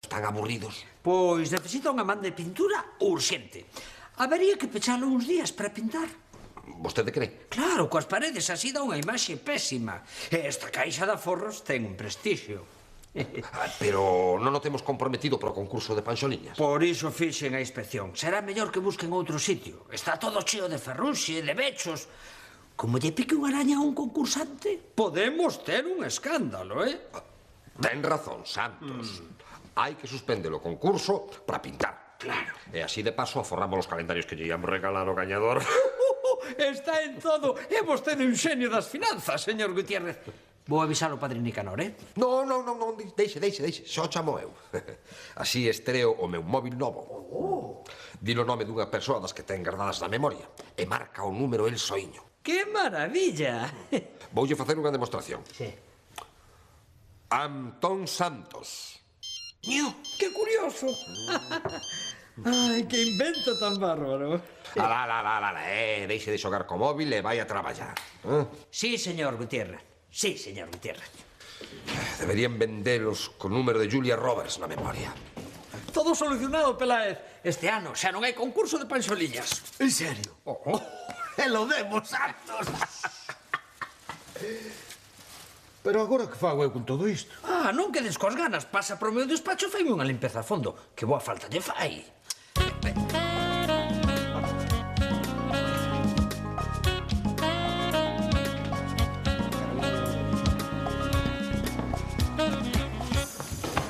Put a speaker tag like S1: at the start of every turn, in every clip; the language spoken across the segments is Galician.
S1: Están aburridos.
S2: Pois necesita unha man de pintura urxente. Habería que pechalo uns días para pintar.
S1: Vostede cree?
S2: Claro, coas paredes así dá unha imaxe pésima. E esta caixa de aforros ten un prestixio.
S1: Pero non o temos comprometido pro concurso de panxoliñas.
S2: Por iso fixen a inspección. Será mellor que busquen outro sitio. Está todo cheo de ferruxe, de bechos. Como lle pique unha araña a un concursante, podemos ter un escándalo,
S1: Ten razón, Santos. Hai que suspender o concurso para pintar.
S2: Claro.
S1: E así de paso aforramos os calendarios que lle íamos regalar ao gañador.
S2: Está en todo. É vostede un xenio das finanzas, señor Gutiérrez. Vou avisar ao padre Nicanor,
S1: Non, deixe, xo chamo eu. Así estreo o meu móvil novo. Dilo o nome dunha persoa das que ten guardadas na memoria e marca o número el soiño.
S2: ¡Qué maravilla!
S1: Voulle facer unha demostración.
S2: Sí.
S1: Antón Santos.
S2: ¡Qué curioso! ¡Ay, qué invento tan bárbaro!
S1: Deixe de xogar co móvil e vai a traballar.
S2: Sí, señor Gutiérrez. Sí, señor Gutiérrez.
S1: Deberían vendelos co número de Julia Roberts na memoria.
S2: Todo solucionado, Peláez. Este ano xa non hai concurso de panxoliñas.
S3: En serio? E lo demos, Santos. Pero agora que fago eu con todo isto?
S2: Non quedes cos ganas. Pasa pro meu despacho e faime unha limpeza a fondo. Que boa falta lle fai.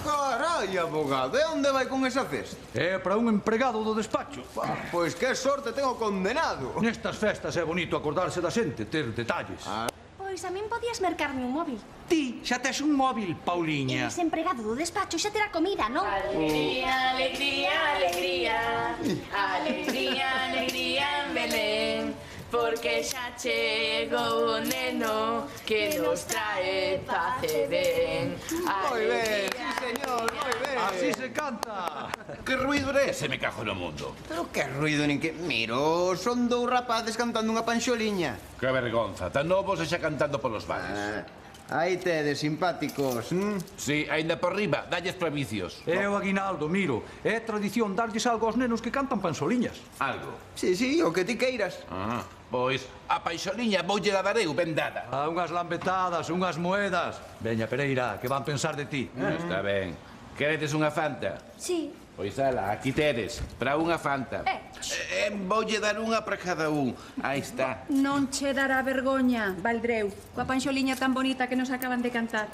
S4: Carai, abogado, e onde vai con esa festa?
S3: É para un empregado do despacho.
S4: Pois que sorte ten o condenado.
S3: Nestas festas é bonito acordarse da xente, ter detalles.
S5: Pois a min podías mercarme un móvil.
S3: Ti xa tes un móvil, Pauliña.
S5: Eres empregado do despacho, xa terá comida, non?
S6: Alegría, alegría, alegría. Alegría, alegría en Belén. Porque xa chegou o neno que nos trae paz e ben.
S4: Moi ben, sí, señor, moi ben.
S3: Así se canta.
S7: Que ruido é ese, me cajo no mundo?
S4: Pero que ruido nin que... Miro, son dous rapaces cantando unha panxoliña.
S7: Que vergonza, tan novos e xa cantando polos bares.
S4: Aí tedes, simpáticos.
S7: Sí, aínda por riba, dalles provicios.
S3: É o aguinaldo, miro. É tradición darlles algo aos nenos que cantan panxoliñas.
S7: Algo.
S4: Sí, o que ti queiras.
S7: Pois a paixoliña voulle la dar eu ben dada.
S3: Unhas lambetadas, unhas moedas. Veña, Pereira, que van pensar de ti.
S7: Está ben. Queredes unha Fanta?
S5: Sí.
S7: Pois ala, aquí tedes, para unha Fanta. Voulle dar unha para cada un. Aí está.
S8: Non che dará vergoña, Valdreu, coa panxoliña tan bonita que nos acaban de cantar.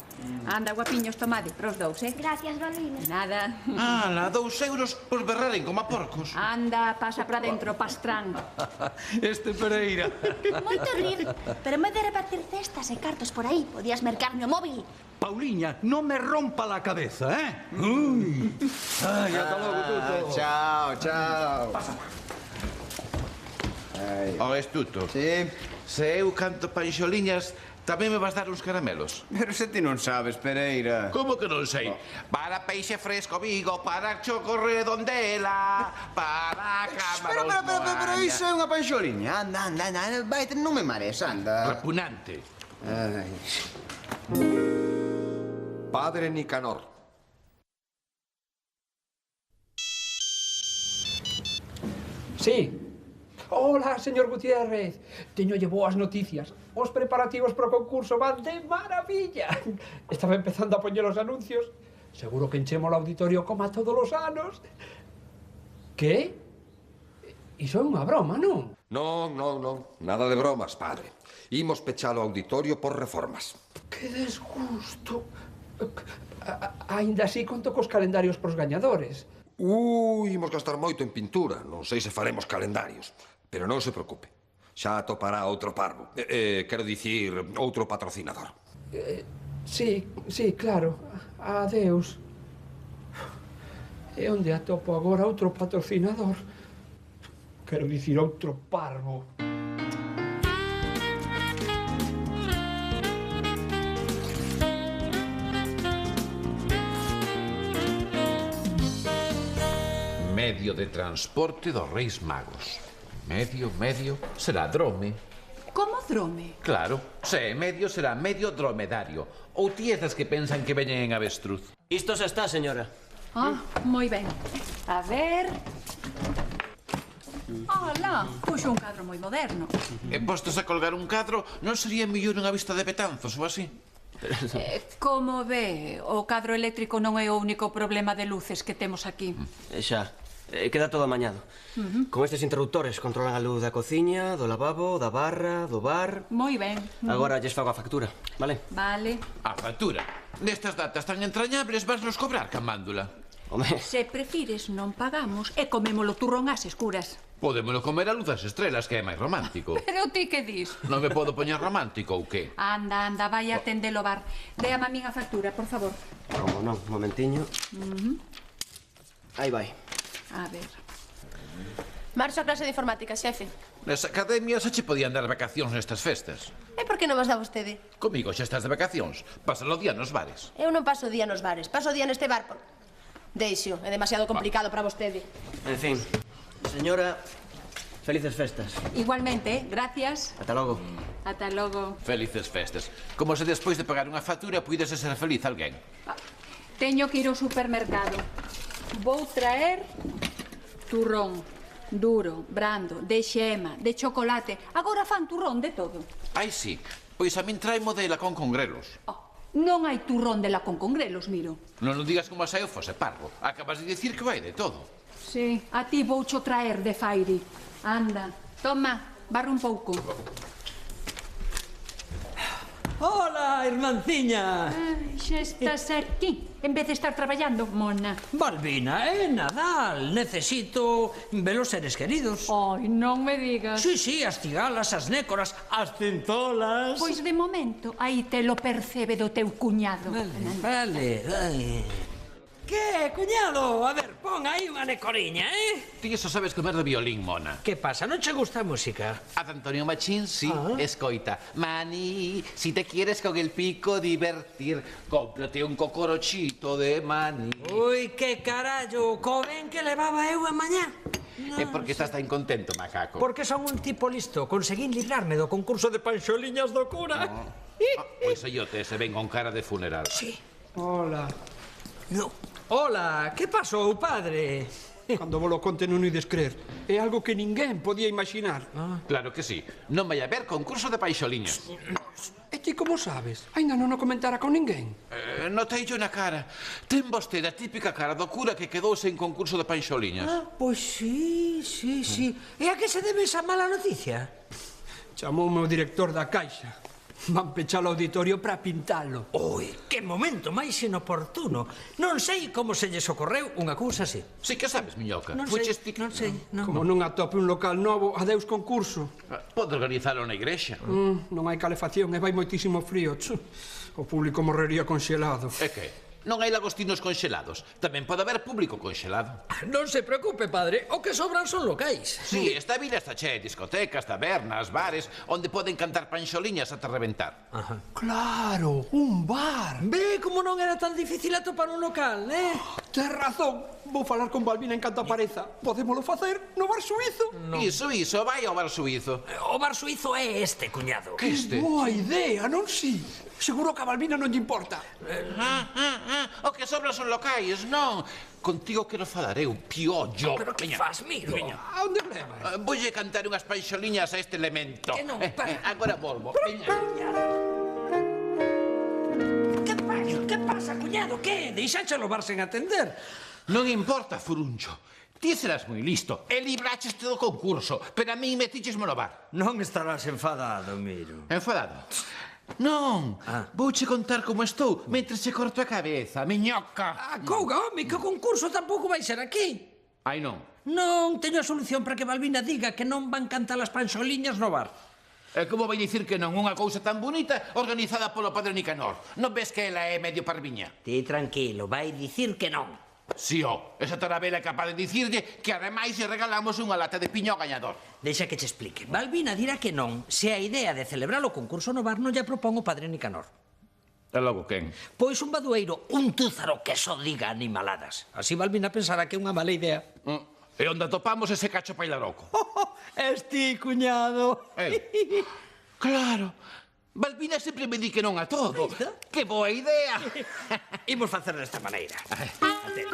S8: Anda, guapiños, tomade, pros dous,
S5: Gracias, Balbina.
S8: Nada.
S7: Ala, 2 euros por berraren como a porcos.
S8: Anda, pasa pra dentro, pastrán.
S3: Este Pereira.
S5: Moito rir, pero en vez de repartir cestas e cartos por aí, podías mercarme o móvil.
S3: Pauliña, non me rompa la cabeza, Uy. Ai, ata logo, tuto.
S4: Chao.
S7: O estuto.
S4: Sí,
S7: Se eu canto panxoliñas, tamén me vas dar uns caramelos.
S4: pero se ti non sabes, Pereira.
S7: Como que non sei? Para peixe fresco Vigo, para choco redondela, para camaros
S4: Pero iso é unha panxoliña. Anda, vai, non me mares, anda.
S7: Repugnante.
S4: Ai.
S1: Padre Nicanor.
S9: Sí. Hola, señor Gutiérrez. Teñolle boas noticias. Os preparativos para o concurso van de maravilla. Estaba empezando a poñer os anuncios. Seguro que enchemos o auditorio como a todos os anos. Que? Iso é unha broma, non?
S1: Non. Nada de bromas, padre. Imos pechar o auditorio por reformas.
S9: Que desgusto. Ainda así conto cos calendarios pros gañadores.
S1: Imos gastar moito en pintura. Non sei se faremos calendarios. Pero non se preocupe. Xa atopará outro parvo. Quero dicir, outro patrocinador.
S9: Sí, claro. Adeus. E onde atopo agora outro patrocinador? Quero dicir, outro parvo.
S7: Medio de transporte dos Reis Magos. Medio, será drome.
S8: Como drome?
S7: Claro, se é medio será medio dromedario. Ou tiezas que pensan que veñen en avestruz.
S10: Isto xa está, señora.
S8: moi ben. A ver... Ola, puxo un cadro moi moderno.
S7: E postos a colgar un cadro, non sería mellor unha vista de Betanzos ou así?
S8: Como ve, o cadro eléctrico non é o único problema de luces que temos aquí.
S10: Xa, queda todo amañado. Con estes interruptores controlan a luz da cociña, do lavabo, da barra, do bar...
S8: Moi ben.
S10: Agora lles fago a factura, vale?
S8: Vale.
S7: A factura? Nestas datas tan entrañables vas nos cobrar, camándula.
S10: Home,
S8: Se prefires, non pagamos e comémolo turrón ás escuras.
S7: Podémolo comer a luz das estrelas, que é máis romántico.
S8: Pero ti que dis?
S7: Non me podo poñer romántico ou que?
S8: Anda, anda, vai a atender o bar. Déame a min a factura, por favor.
S10: como non, un momentiño. Aí vai.
S8: A ver...
S6: Marcho a clase de informática, xefe.
S7: Nas academias xa che podían dar vacacións nestas festas.
S6: E por que non vas dar vostede?
S7: Comigo xa estás de vacacións. Pásalo o día nos bares.
S6: Eu non paso o día nos bares, paso o día neste bar. Deixo, é demasiado complicado para vostede.
S10: En fin, señora, felices festas.
S8: Igualmente, gracias.
S10: Ata logo.
S8: Ata logo.
S7: Felices festas. Como se despois de pagar unha factura puidese ser feliz alguén.
S8: Teño que ir ao supermercado. Vou traer turrón, duro, brando, de xema, de chocolate. Agora fan turrón de todo.
S7: Ai, sí. Pois a min trae modela con congrelos.
S8: Non hai turrón de la con congrelos, miro.
S7: Non o digas como se eu fose parvo. Acabas de dicir que vai de todo.
S8: Sí, a ti voucho traer de Fairi. Anda, toma, barre un pouco.
S2: Hola, irmanciña.
S8: Ai, xa estás aquí, en vez de estar traballando, mona.
S2: Balbina, é Nadal. Necesito ver os seres queridos.
S8: Ai, non me digas.
S2: Sí, as cigalas, as nécoras, as centolas.
S8: Pois de momento, aí te lo percebe do teu cuñado.
S2: Vale. Ai. Que, cuñado? A ver, pon aí unha necoriña,
S7: Ti só sabes comer de violín, mona.
S2: Que pasa, non che gusta a música?
S7: A de Antonio Machín, sí, escoita. Mani, si te quieres con el pico divertir, cómprate un cocorochito de mani.
S2: Ui, que carallo, co ben que levaba eu a mañá.
S7: É porque estás tan contento, macaco.
S2: Porque son un tipo listo, conseguín librarme do concurso de panxoliñas do cura.
S7: Pois yo te se ven con cara de funeral.
S2: Sí.
S9: Hola.
S2: No. Hola, que pasou, padre?
S9: Cando vos lo conte non ides crer. É algo que ninguén podía imaginar.
S7: Claro que sí. Non vai haber concurso de panxoliñas.
S9: E ti como sabes? Ainda non o comentara con ninguén.
S7: Notei yo na cara. Ten vostede a típica cara do cura que quedou sen concurso de panxoliñas.
S2: Pois sí. E a que se debe esa mala noticia?
S9: Chamoume o director da Caixa. Van pechar o auditorio para pintalo.
S2: Ui, que momento máis inoportuno. Non sei como se lles ocorreu unha cousa así.
S7: Si que sabes, miñoca.
S2: Non sei.
S9: Como non atope un local novo, adeus concurso.
S7: Pode organizalo na igrexa.
S9: Non hai calefacción e vai moitísimo frío. O público morrería conxelado.
S7: É que? Non hai lagostinos conxelados. Tamén pode haber público conxelado.
S2: Non se preocupe, padre. O que sobran son locais.
S7: Sí, esta vila está chea de discotecas, tabernas, bares, onde poden cantar panxoliñas ata reventar.
S9: Claro, un bar.
S2: Ve como non era tan difícil atopar un local,
S9: Tes razón. Vou falar con Balbina en canto apareza. Podémolo facer no bar suizo.
S7: Iso, vai ao bar suizo.
S2: O bar suizo é este, cuñado.
S7: Que este?
S9: Boa idea, non si? Seguro que a Balbina non lle importa.
S7: O que sobra son locais, non? Contigo quero falar eu, piollo.
S2: Pero que faz, miro?
S9: A onde me levas?
S7: Voulle cantar unhas panxoliñas a este elemento.
S2: Que non, para.
S7: Agora volvo.
S2: Que pasa, cuñado? Que? Deixáchelo bar sen atender?
S7: Non importa, furuncho. Ti serás moi listo e libraches do concurso, pero a mí metichesmo no bar.
S2: Non estarás enfadado, miro.
S7: Enfadado? Non, vouche contar como estou mentre se corto a cabeza, miñoca.
S2: Couga, home, que o concurso tampouco vai ser aquí.
S7: Ai, non.
S2: Non, teño a solución para que Balbina diga que non van cantar as panxoliñas no bar.
S7: E como vai dicir que non? Unha cousa tan bonita organizada polo padre Nicanor. Non ves que ela é medio parviña?
S2: Ti tranquilo, vai dicir que non.
S7: Si, esa tarabela é capaz de dicirlle que ademais lle regalamos unha lata de piño ao gañador.
S2: Deixa que che explique. Balbina dirá que non se a idea de celebrar o concurso no bar non lle propón o padre Nicanor.
S7: E logo quen?
S2: Pois un badueiro, un túzaro que só diga animaladas. Así Balbina pensará que é unha mala idea.
S7: E onde atopamos ese cacho pailaroco?
S2: Es ti, cuñado.
S7: Claro. Balbina sempre me di que non a todo. Que boa idea.
S2: Imos facer desta maneira. Atende,